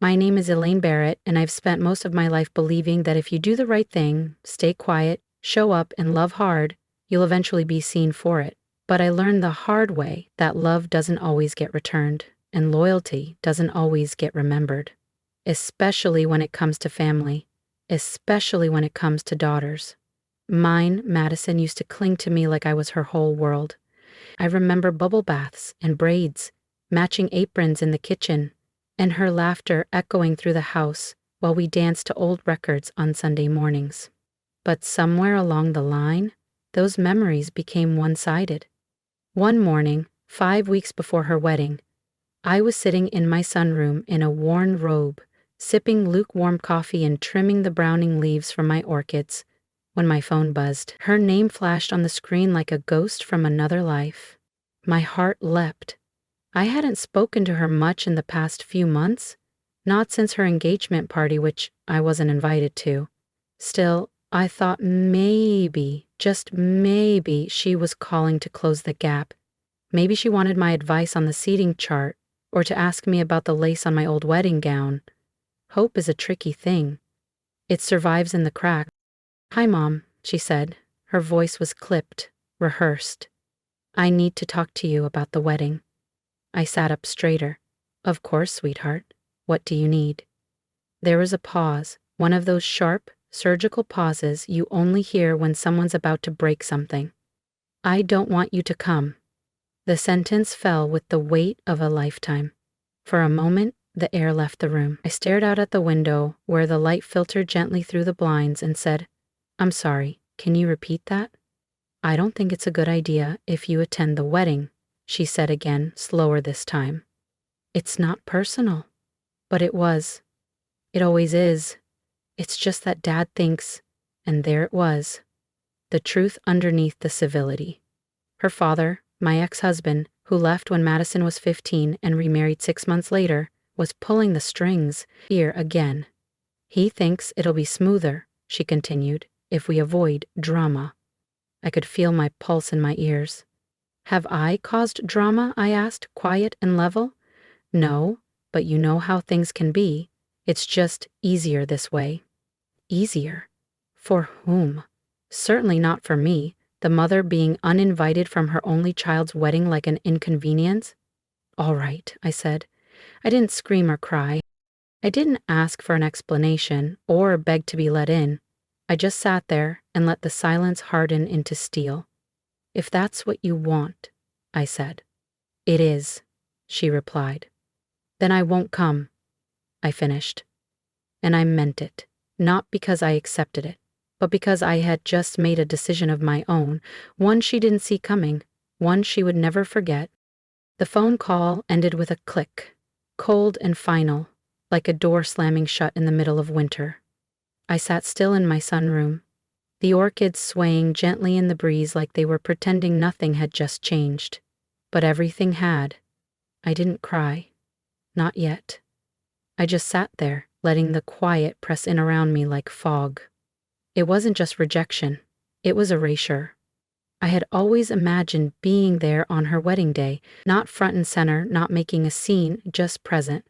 My name is Elaine Barrett, and I've spent most of my life believing that if you do the right thing, stay quiet, show up, and love hard, you'll eventually be seen for it. But I learned the hard way that love doesn't always get returned, and loyalty doesn't always get remembered. Especially when it comes to family, especially when it comes to daughters. Mine, Madison, used to cling to me like I was her whole world. I remember bubble baths and braids, matching aprons in the kitchen, and her laughter echoing through the house while we danced to old records on Sunday mornings. But somewhere along the line, those memories became one-sided. One morning, 5 weeks before her wedding, I was sitting in my sunroom in a worn robe, sipping lukewarm coffee and trimming the browning leaves from my orchids, when my phone buzzed. Her name flashed on the screen like a ghost from another life. My heart leapt. I hadn't spoken to her much in the past few months, not since her engagement party, which I wasn't invited to. Still, I thought maybe, just maybe, she was calling to close the gap. Maybe she wanted my advice on the seating chart, or to ask me about the lace on my old wedding gown. Hope is a tricky thing. It survives in the cracks. "Hi, Mom," she said. Her voice was clipped, rehearsed. "I need to talk to you about the wedding." I sat up straighter. "Of course, sweetheart. What do you need?" There was a pause, one of those sharp, surgical pauses you only hear when someone's about to break something. "I don't want you to come." The sentence fell with the weight of a lifetime. For a moment, the air left the room. I stared out at the window, where the light filtered gently through the blinds, and said, "I'm sorry, can you repeat that?" "I don't think it's a good idea if you attend the wedding," she said again, slower this time. "It's not personal." But it was. It always is. It's just that Dad thinks, and there it was. The truth underneath the civility. Her father, my ex-husband, who left when Madison was 15 and remarried 6 months later, was pulling the strings here again. "He thinks it'll be smoother," she continued, "if we avoid drama." I could feel my pulse in my ears. "Have I caused drama?" I asked, quiet and level. "No, but you know how things can be. It's just easier this way." Easier? For whom? Certainly not for me, the mother being uninvited from her only child's wedding like an inconvenience. "All right," I said. I didn't scream or cry. I didn't ask for an explanation or beg to be let in. I just sat there and let the silence harden into steel. "If that's what you want," I said. "It is," she replied. "Then I won't come," I finished. And I meant it, not because I accepted it, but because I had just made a decision of my own, one she didn't see coming, one she would never forget. The phone call ended with a click, cold and final, like a door slamming shut in the middle of winter. I sat still in my sunroom, the orchids swaying gently in the breeze like they were pretending nothing had just changed. But everything had. I didn't cry. Not yet. I just sat there, letting the quiet press in around me like fog. It wasn't just rejection. It was erasure. I had always imagined being there on her wedding day, not front and center, not making a scene, just present,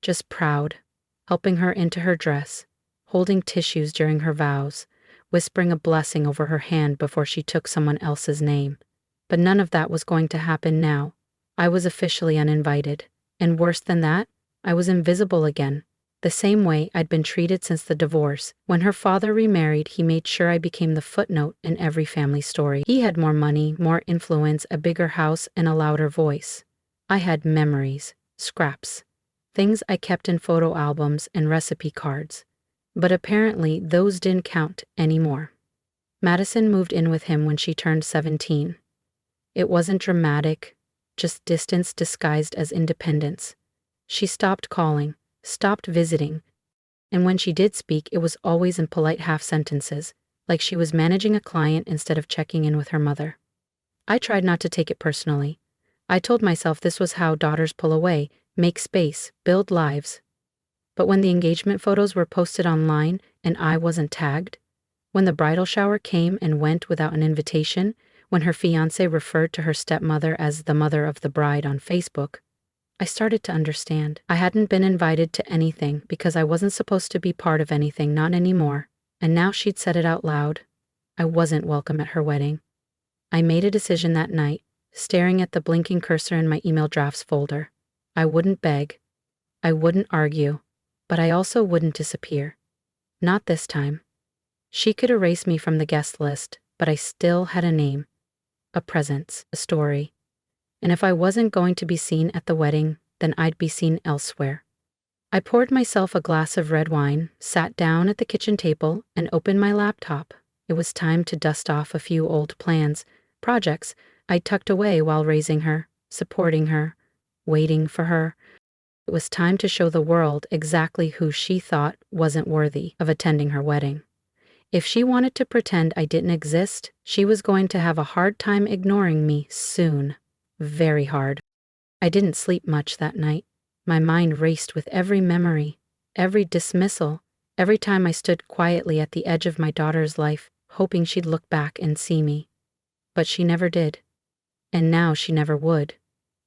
just proud, helping her into her dress, holding tissues during her vows, whispering a blessing over her hand before she took someone else's name. But none of that was going to happen now. I was officially uninvited. And worse than that, I was invisible again. The same way I'd been treated since the divorce. When her father remarried, he made sure I became the footnote in every family story. He had more money, more influence, a bigger house, and a louder voice. I had memories, scraps, things I kept in photo albums and recipe cards. But apparently those didn't count anymore. Madison moved in with him when she turned 17. It wasn't dramatic, just distance disguised as independence. She stopped calling, stopped visiting, and when she did speak, it was always in polite half-sentences, like she was managing a client instead of checking in with her mother. I tried not to take it personally. I told myself this was how daughters pull away, make space, build lives. But when the engagement photos were posted online and I wasn't tagged, when the bridal shower came and went without an invitation, when her fiancé referred to her stepmother as the mother of the bride on Facebook, I started to understand. I hadn't been invited to anything because I wasn't supposed to be part of anything, not anymore. And now she'd said it out loud. I wasn't welcome at her wedding. I made a decision that night, staring at the blinking cursor in my email drafts folder. I wouldn't beg. I wouldn't argue. But I also wouldn't disappear. Not this time. She could erase me from the guest list, but I still had a name, a presence, a story. And if I wasn't going to be seen at the wedding, then I'd be seen elsewhere. I poured myself a glass of red wine, sat down at the kitchen table, and opened my laptop. It was time to dust off a few old plans, projects I'd tucked away while raising her, supporting her, waiting for her. It was time to show the world exactly who she thought wasn't worthy of attending her wedding. If she wanted to pretend I didn't exist, she was going to have a hard time ignoring me soon. Very hard. I didn't sleep much that night. My mind raced with every memory, every dismissal, every time I stood quietly at the edge of my daughter's life, hoping she'd look back and see me. But she never did. And now she never would.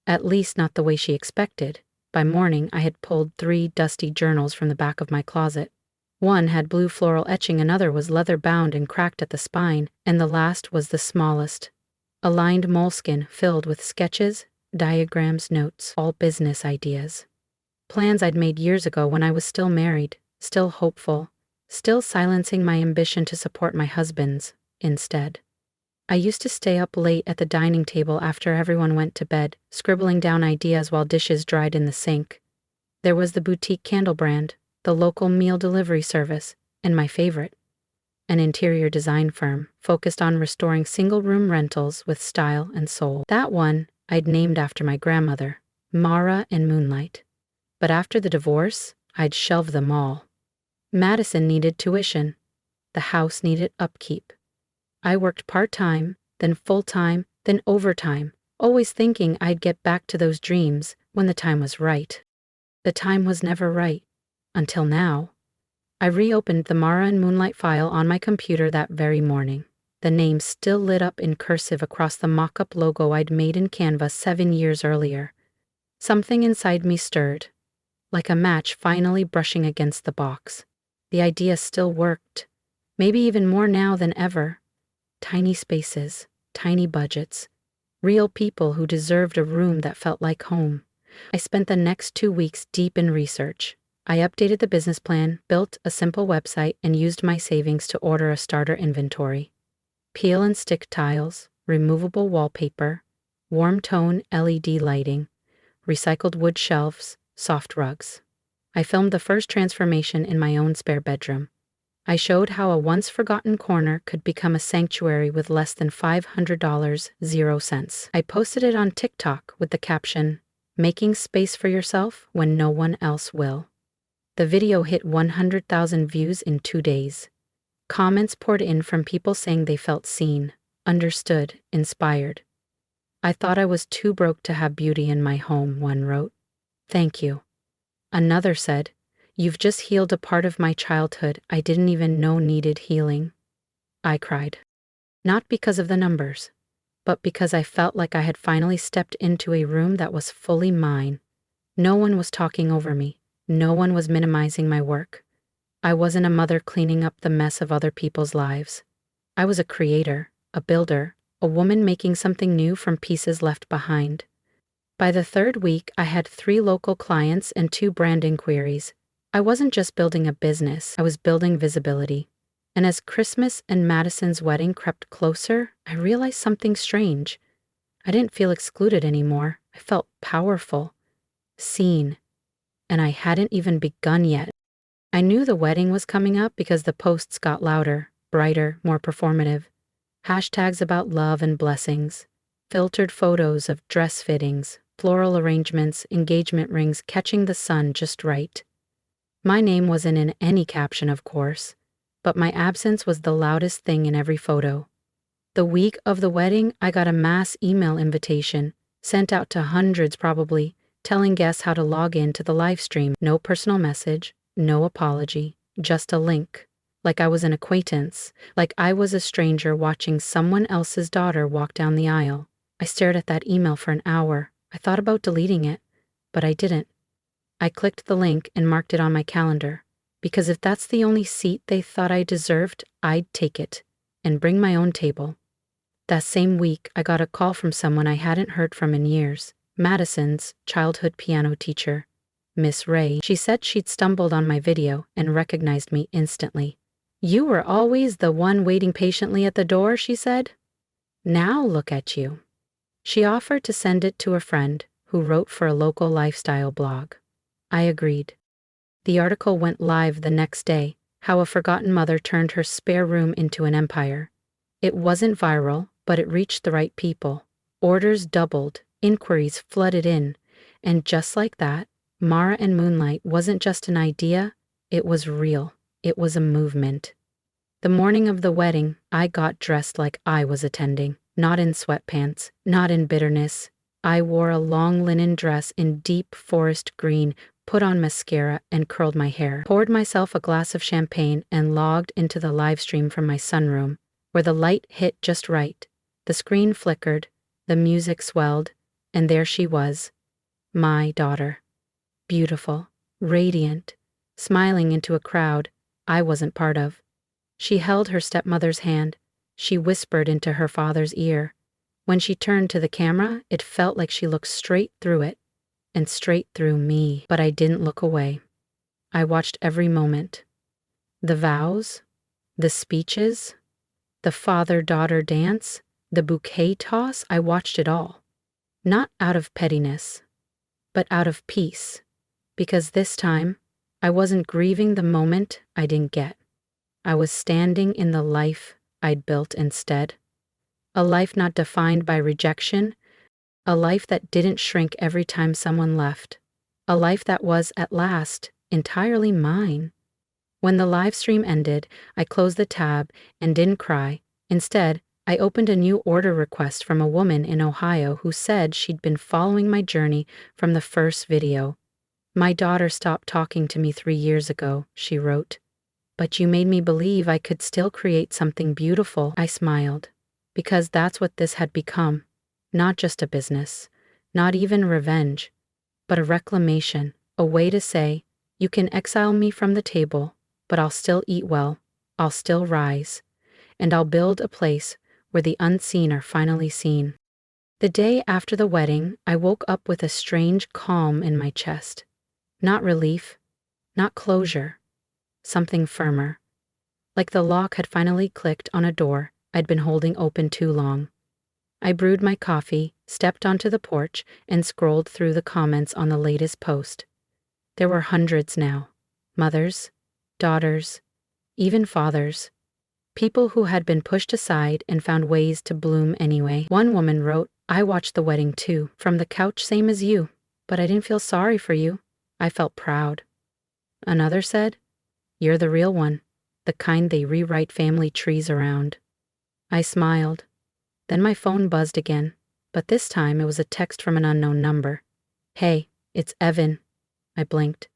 At least not the way she expected. By morning, I had pulled 3 dusty journals from the back of my closet. One had blue floral etching, another was leather-bound and cracked at the spine, and the last was the smallest. A lined moleskin filled with sketches, diagrams, notes, all business ideas. Plans I'd made years ago when I was still married, still hopeful, still silencing my ambition to support my husband's instead. I used to stay up late at the dining table after everyone went to bed, scribbling down ideas while dishes dried in the sink. There was the boutique candle brand, the local meal delivery service, and my favorite, an interior design firm focused on restoring single-room rentals with style and soul. That one I'd named after my grandmother, Mara and Moonlight. But after the divorce, I'd shelved them all. Madison needed tuition. The house needed upkeep. I worked part-time, then full-time, then overtime, always thinking I'd get back to those dreams when the time was right. The time was never right. Until now. I reopened the Mara and Moonlight file on my computer that very morning. The name still lit up in cursive across the mock-up logo I'd made in Canva 7 years earlier. Something inside me stirred, like a match finally brushing against the box. The idea still worked, maybe even more now than ever. Tiny spaces, tiny budgets, real people who deserved a room that felt like home. I spent the next 2 weeks deep in research. I updated the business plan, built a simple website, and used my savings to order a starter inventory. Peel and stick tiles, removable wallpaper, warm tone LED lighting, recycled wood shelves, soft rugs. I filmed the first transformation in my own spare bedroom. I showed how a once forgotten corner could become a sanctuary with less than $500, 0 cents. I posted it on TikTok with the caption, "Making space for yourself when no one else will." The video hit 100,000 views in 2 days. Comments poured in from people saying they felt seen, understood, inspired. "I thought I was too broke to have beauty in my home," one wrote. "Thank you." Another said, "You've just healed a part of my childhood I didn't even know needed healing." I cried. Not because of the numbers, but because I felt like I had finally stepped into a room that was fully mine. No one was talking over me. No one was minimizing my work. I wasn't a mother cleaning up the mess of other people's lives. I was a creator, a builder, a woman making something new from pieces left behind. By the 3rd week, I had 3 local clients and 2 brand inquiries. I wasn't just building a business, I was building visibility. And as Christmas and Madison's wedding crept closer, I realized something strange. I didn't feel excluded anymore. I felt powerful, seen. And I hadn't even begun yet. I knew the wedding was coming up because the posts got louder, brighter, more performative. Hashtags about love and blessings, filtered photos of dress fittings, floral arrangements, engagement rings catching the sun just right. My name wasn't in any caption, of course, but my absence was the loudest thing in every photo. The week of the wedding, I got a mass email invitation, sent out to hundreds probably, telling guests how to log in to the live stream. No personal message, no apology, just a link. Like I was an acquaintance, like I was a stranger watching someone else's daughter walk down the aisle. I stared at that email for an hour. I thought about deleting it. But I didn't. I clicked the link and marked it on my calendar, because if that's the only seat they thought I deserved, I'd take it and bring my own table. That same week, I got a call from someone I hadn't heard from in years, Madison's childhood piano teacher, Miss Ray. She said she'd stumbled on my video and recognized me instantly. "You were always the one waiting patiently at the door," she said. "Now look at you." She offered to send it to a friend who wrote for a local lifestyle blog. I agreed. The article went live the next day, how a forgotten mother turned her spare room into an empire. It wasn't viral, but it reached the right people. Orders doubled, inquiries flooded in, and just like that, Mara and Moonlight wasn't just an idea, it was real. It was a movement. The morning of the wedding, I got dressed like I was attending, not in sweatpants, not in bitterness. I wore a long linen dress in deep forest green, put on mascara, and curled my hair, poured myself a glass of champagne, and logged into the live stream from my sunroom, where the light hit just right. The screen flickered, the music swelled, and there she was, my daughter. Beautiful, radiant, smiling into a crowd I wasn't part of. She held her stepmother's hand. She whispered into her father's ear. When she turned to the camera, it felt like she looked straight through it, and straight through me. But I didn't look away. I watched every moment. The vows, the speeches, the father-daughter dance, the bouquet toss, I watched it all. Not out of pettiness, but out of peace. Because this time, I wasn't grieving the moment I didn't get. I was standing in the life I'd built instead. A life not defined by rejection, a life that didn't shrink every time someone left, a life that was, at last, entirely mine. When the live stream ended, I closed the tab and didn't cry. Instead, I opened a new order request from a woman in Ohio who said she'd been following my journey from the first video. "My daughter stopped talking to me 3 years ago," she wrote. "But you made me believe I could still create something beautiful." I smiled, because that's what this had become. Not just a business, not even revenge, but a reclamation, a way to say, you can exile me from the table, but I'll still eat well, I'll still rise, and I'll build a place where the unseen are finally seen. The day after the wedding, I woke up with a strange calm in my chest. Not relief, not closure, something firmer. Like the lock had finally clicked on a door I'd been holding open too long. I brewed my coffee, stepped onto the porch, and scrolled through the comments on the latest post. There were hundreds now. Mothers, daughters, even fathers. People who had been pushed aside and found ways to bloom anyway. One woman wrote, "I watched the wedding too, from the couch same as you, but I didn't feel sorry for you. I felt proud." Another said, "You're the real one, the kind they rewrite family trees around." I smiled. Then my phone buzzed again, but this time it was a text from an unknown number. "Hey, it's Evan." I blinked.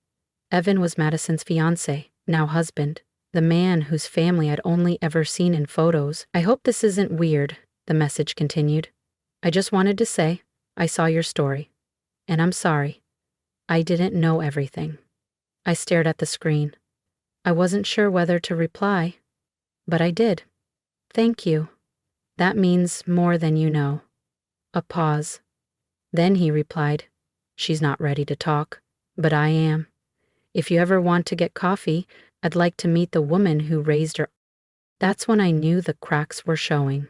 Evan was Madison's fiancé, now husband, the man whose family I'd only ever seen in photos. "I hope this isn't weird," the message continued. "I just wanted to say, I saw your story, and I'm sorry. I didn't know everything." I stared at the screen. I wasn't sure whether to reply, but I did. "Thank you. That means more than you know." A pause. Then he replied, "She's not ready to talk, but I am. If you ever want to get coffee, I'd like to meet the woman who raised her." That's when I knew the cracks were showing.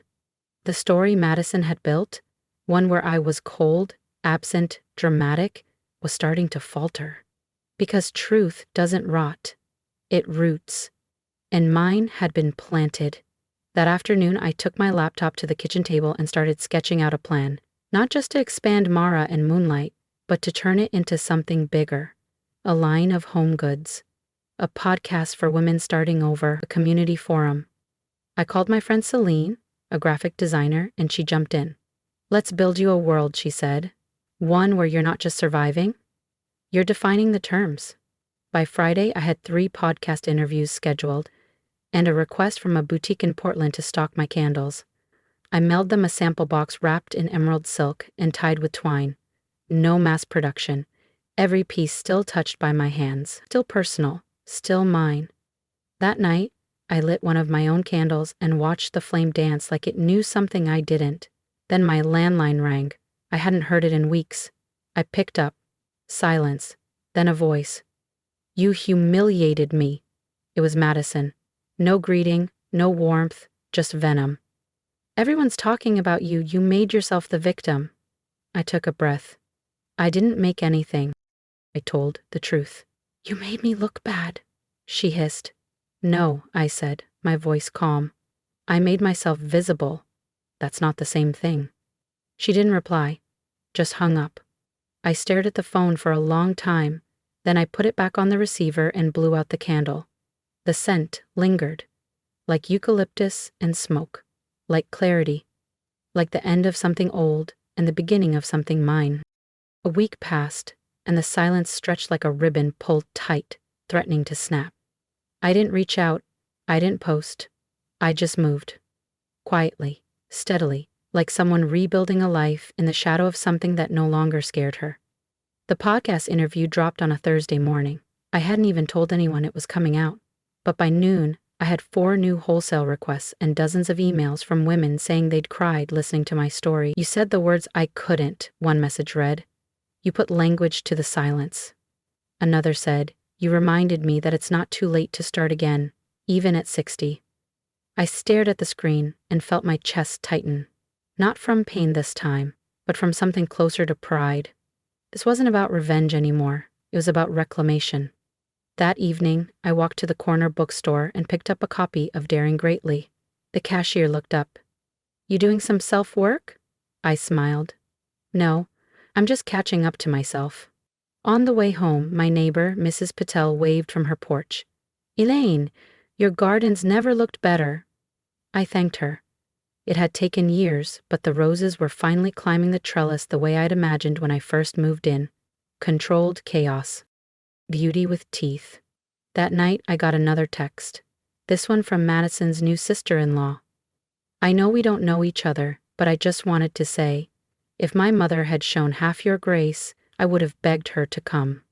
The story Madison had built, one where I was cold, absent, dramatic, was starting to falter. Because truth doesn't rot, it roots. And mine had been planted. That afternoon, I took my laptop to the kitchen table and started sketching out a plan, not just to expand Mara and Moonlight, but to turn it into something bigger. A line of home goods, a podcast for women starting over, a community forum. I called my friend Celine, a graphic designer, and she jumped in. "Let's build you a world," she said. "One where you're not just surviving, you're defining the terms." By Friday, I had 3 podcast interviews scheduled, and a request from a boutique in Portland to stock my candles. I mailed them a sample box wrapped in emerald silk and tied with twine. No mass production. every piece still touched by my hands, still personal, still mine. That night, I lit one of my own candles and watched the flame dance like it knew something I didn't. Then my landline rang. I hadn't heard it in weeks. I picked up. Silence. Then a voice. "You humiliated me." It was Madison. No greeting, no warmth, just venom. "Everyone's talking about you. You made yourself the victim." I took a breath. "I didn't make anything." I told the truth. "You made me look bad," she hissed. "No," I said, my voice calm. "I made myself visible. That's not the same thing." She didn't reply, just hung up. I stared at the phone for a long time, then I put it back on the receiver and blew out the candle. The scent lingered, like eucalyptus and smoke, like clarity, like the end of something old and the beginning of something mine. A week passed, and the silence stretched like a ribbon pulled tight, threatening to snap. I didn't reach out. I didn't post. I just moved. Quietly, steadily, like someone rebuilding a life in the shadow of something that no longer scared her. The podcast interview dropped on a Thursday morning. I hadn't even told anyone it was coming out. But by noon, I had 4 new wholesale requests and dozens of emails from women saying they'd cried listening to my story. "You said the words I couldn't," one message read. "You put language to the silence." Another said, "You reminded me that it's not too late to start again, even at 60. I stared at the screen and felt my chest tighten. Not from pain this time, but from something closer to pride. This wasn't about revenge anymore. It was about reclamation. That evening, I walked to the corner bookstore and picked up a copy of Daring Greatly. The cashier looked up. "You doing some self-work?" I smiled. "No, I'm just catching up to myself." On the way home, my neighbor, Mrs. Patel, waved from her porch. "Elaine, your gardens never looked better." I thanked her. It had taken years, but the roses were finally climbing the trellis the way I'd imagined when I first moved in. Controlled chaos. Beauty with teeth. That night, I got another text. This one from Madison's new sister-in-law. "I know we don't know each other, but I just wanted to say, if my mother had shown half your grace, I would have begged her to come."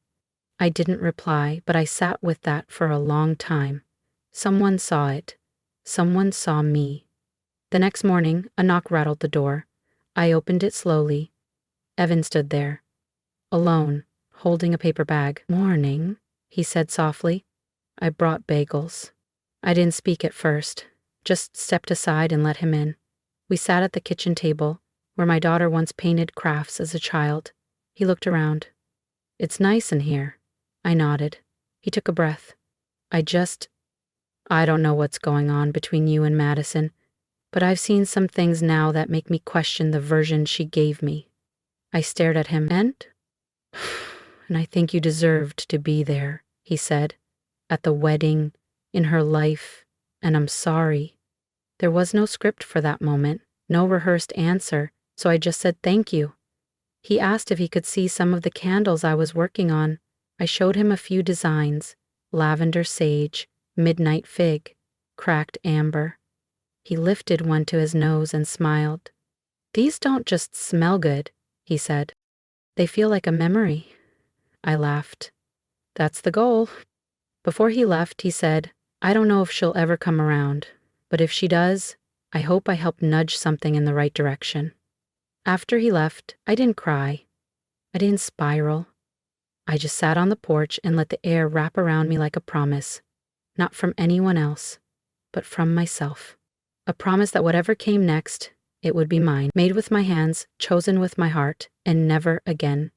I didn't reply, but I sat with that for a long time. Someone saw it. Someone saw me. The next morning, a knock rattled the door. I opened it slowly. Evan stood there, alone, holding a paper bag. "Morning," he said softly. "I brought bagels." I didn't speak at first, just stepped aside and let him in. We sat at the kitchen table, where my daughter once painted crafts as a child. He looked around. "It's nice in here." I nodded. He took a breath. I don't know what's going on between you and Madison, but I've seen some things now that make me question the version she gave me." I stared at him. "And I think you deserved to be there," he said. "At the wedding, in her life, and I'm sorry." There was no script for that moment, no rehearsed answer, so I just said thank you. He asked if he could see some of the candles I was working on. I showed him a few designs: lavender sage, midnight fig, cracked amber. He lifted one to his nose and smiled. "These don't just smell good," he said. "They feel like a memory." I laughed. "That's the goal." Before he left, he said, "I don't know if she'll ever come around, but if she does, I hope I helped nudge something in the right direction." After he left, I didn't cry. I didn't spiral. I just sat on the porch and let the air wrap around me like a promise. Not from anyone else, but from myself. A promise that whatever came next, it would be mine, made with my hands, chosen with my heart, and never again.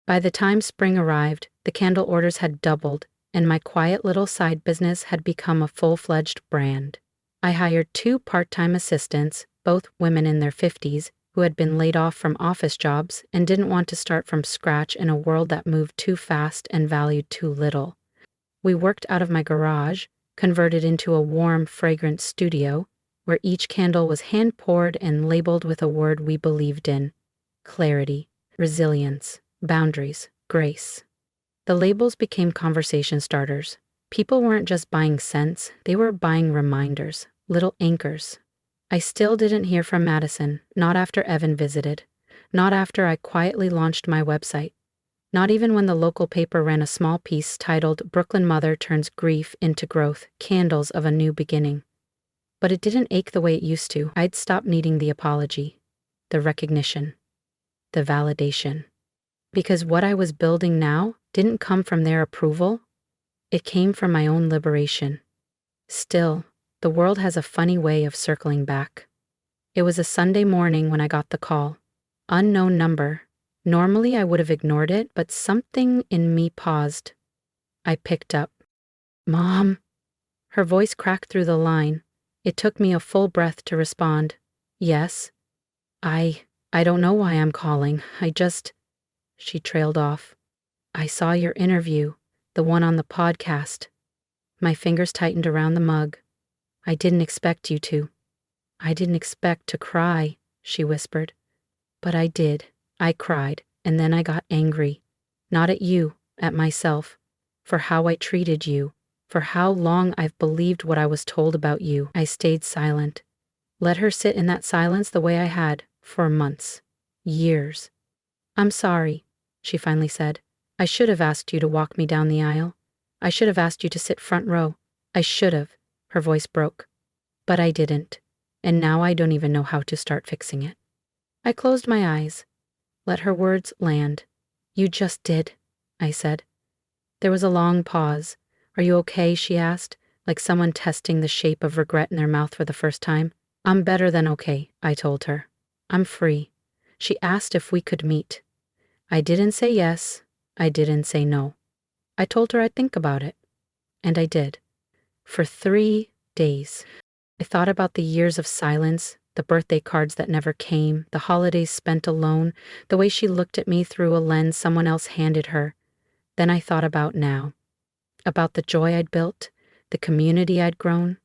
By the time spring arrived, the candle orders had doubled, and my quiet little side business had become a full-fledged brand. I hired 2 part-time assistants, both women in their 50s, who had been laid off from office jobs and didn't want to start from scratch in a world that moved too fast and valued too little. We worked out of my garage, converted into a warm, fragrant studio, where each candle was hand-poured and labeled with a word we believed in: clarity, resilience, boundaries, grace. The labels became conversation starters. People weren't just buying scents, they were buying reminders, little anchors. I still didn't hear from Madison, not after Evan visited, not after I quietly launched my website, Not even when the local paper ran a small piece titled "Brooklyn Mother Turns Grief into Growth, Candles of a New Beginning." But it didn't ache the way it used to. I'd stopped needing the apology, the recognition, the validation. Because what I was building now didn't come from their approval, it came from my own liberation. Still, the world has a funny way of circling back. It was a Sunday morning when I got the call. Unknown number. Normally I would have ignored it, but something in me paused. I picked up. "Mom?" Her voice cracked through the line. It took me a full breath to respond. "Yes. I don't know why I'm calling. She trailed off. "I saw your interview, the one on the podcast." My fingers tightened around the mug. "I didn't expect you to." "I didn't expect to cry," she whispered. "But I did. I cried, and then I got angry. Not at you, at myself, for how I treated you, for how long I've believed what I was told about you." I stayed silent. Let her sit in that silence the way I had, for months, years. "I'm sorry," she finally said. "I should have asked you to walk me down the aisle. I should have asked you to sit front row. I should have." Her voice broke. "But I didn't. And now I don't even know how to start fixing it." I closed my eyes. Let her words land. "You just did," I said. There was a long pause. "Are you okay?" she asked, like someone testing the shape of regret in their mouth for the first time. "I'm better than okay," I told her. "I'm free." She asked if we could meet. I didn't say yes. I didn't say no. I told her I'd think about it. And I did. For 3 days. I thought about the years of silence, the birthday cards that never came, the holidays spent alone, the way she looked at me through a lens someone else handed her. Then I thought about now. About the joy I'd built, the community I'd grown,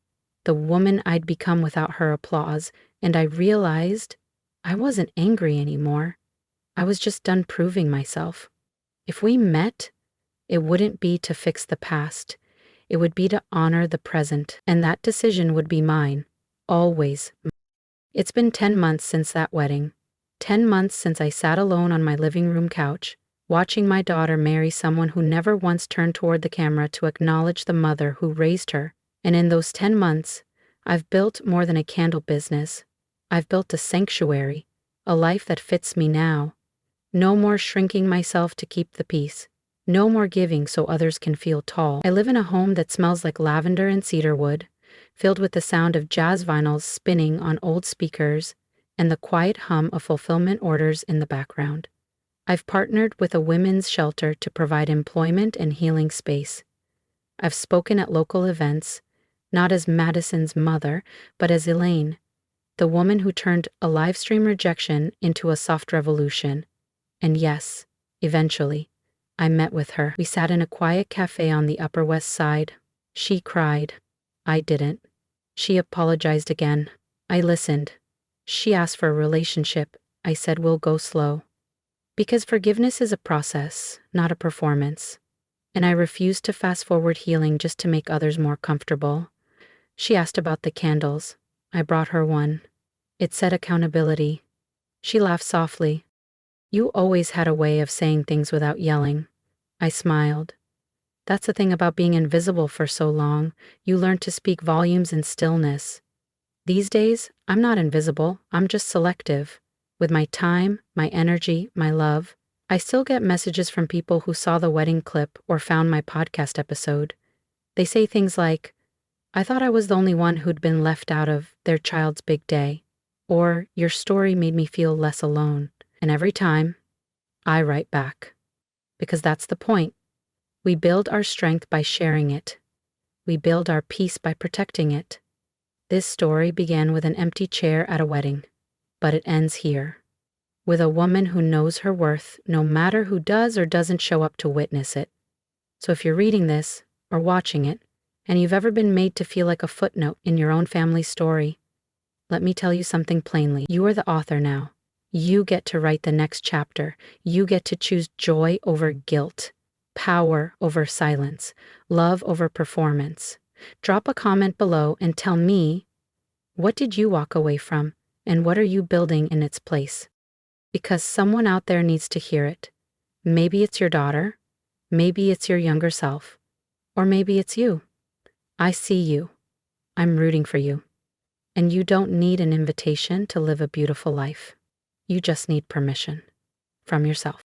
the woman I'd become without her applause, and I realized I wasn't angry anymore. I was just done proving myself. If we met, it wouldn't be to fix the past. It would be to honor the present, and that decision would be mine. Always. It's been 10 months since that wedding. 10 months since I sat alone on my living room couch, watching my daughter marry someone who never once turned toward the camera to acknowledge the mother who raised her. And in those 10 months, I've built more than a candle business. I've built a sanctuary, a life that fits me now. No more shrinking myself to keep the peace. No more giving so others can feel tall. I live in a home that smells like lavender and cedarwood, filled with the sound of jazz vinyls spinning on old speakers and the quiet hum of fulfillment orders in the background. I've partnered with a women's shelter to provide employment and healing space. I've spoken at local events, not as Madison's mother, but as Elaine, the woman who turned a Livestream rejection into a soft revolution. And yes, eventually, I met with her. We sat in a quiet cafe on the Upper West Side. She cried. I didn't. She apologized again. I listened. She asked for a relationship. I said we'll go slow. Because forgiveness is a process, not a performance. And I refused to fast forward healing just to make others more comfortable. She asked about the candles. I brought her one. It said accountability. She laughed softly. You always had a way of saying things without yelling. I smiled. That's the thing about being invisible for so long. You learn to speak volumes in stillness. These days, I'm not invisible. I'm just selective. With my time, my energy, my love. I still get messages from people who saw the wedding clip or found my podcast episode. They say things like, I thought I was the only one who'd been left out of their child's big day. Or, your story made me feel less alone. And every time, I write back. Because that's the point. We build our strength by sharing it. We build our peace by protecting it. This story began with an empty chair at a wedding. But it ends here. With a woman who knows her worth, no matter who does or doesn't show up to witness it. So if you're reading this, or watching it, and you've ever been made to feel like a footnote in your own family's story, let me tell you something plainly. You are the author now. You get to write the next chapter. You get to choose joy over guilt, power over silence, love over performance. Drop a comment below and tell me, what did you walk away from, and what are you building in its place? Because someone out there needs to hear it. Maybe it's your daughter, maybe it's your younger self, or maybe it's you. I see you. I'm rooting for you. And you don't need an invitation to live a beautiful life. You just need permission from yourself.